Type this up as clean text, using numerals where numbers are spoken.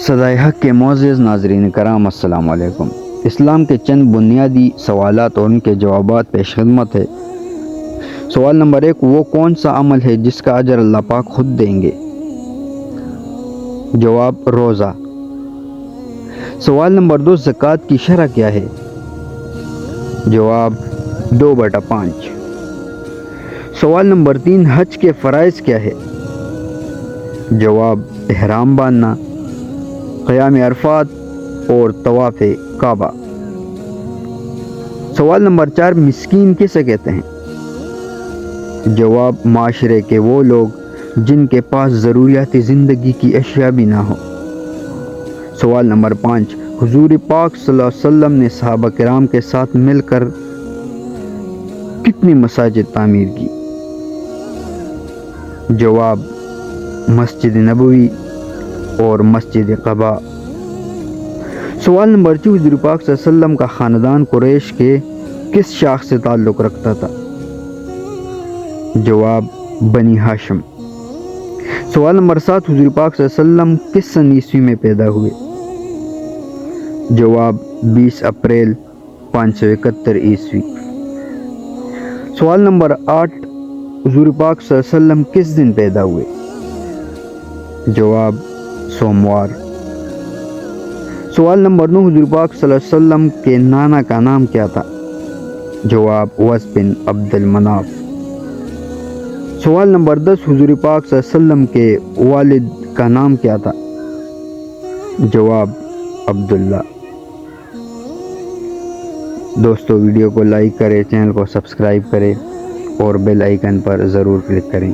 صدائے حق کے معزز ناظرین کرام، السلام علیکم۔ اسلام کے چند بنیادی سوالات اور ان کے جوابات پیش خدمت ہے۔ سوال نمبر 1، وہ کون سا عمل ہے جس کا اجر اللہ پاک خود دیں گے؟ جواب، روزہ۔ سوال نمبر 2، زکوٰۃ کی شرح کیا ہے؟ جواب، 2/5۔ سوال نمبر 3، حج کے فرائض کیا ہے؟ جواب، احرام باندھنا، قیام عرفات اور طواف کعبہ۔ سوال نمبر 4، مسکین کسے کہتے ہیں؟ جواب، معاشرے کے وہ لوگ جن کے پاس ضروریات زندگی کی اشیاء بھی نہ ہو۔ سوال نمبر 5، حضور پاک صلی اللہ علیہ وسلم نے صحابہ کرام کے ساتھ مل کر کتنی مساجد تعمیر کی؟ جواب، مسجد نبوی اور مسجد قباء۔ سوال نمبر 6، حضور پاک صلی اللہ علیہ وسلم کا خاندان قریش کے کس شاخ سے تعلق رکھتا تھا؟ جواب، بنی ہاشم۔ سوال نمبر 7، حضور پاک صلی اللہ علیہ وسلم کس سن عیسوی میں پیدا ہوئے؟ جواب، 20 اپریل 571 عیسوی۔ سوال نمبر 8، حضور پاک صلی اللہ علیہ وسلم کس دن پیدا ہوئے؟ جواب، سوموار۔ سوال نمبر 9، حضور پاک صلی اللہ علیہ وسلم کے نانا کا نام کیا تھا؟ جواب، اوس بن عبد المناف۔ سوال نمبر 10، حضور پاک صلی اللہ علیہ وسلم کے والد کا نام کیا تھا؟ جواب، عبداللہ۔ دوستو، ویڈیو کو لائک کریں، چینل کو سبسکرائب کریں اور بیل آئیکن پر ضرور کلک کریں۔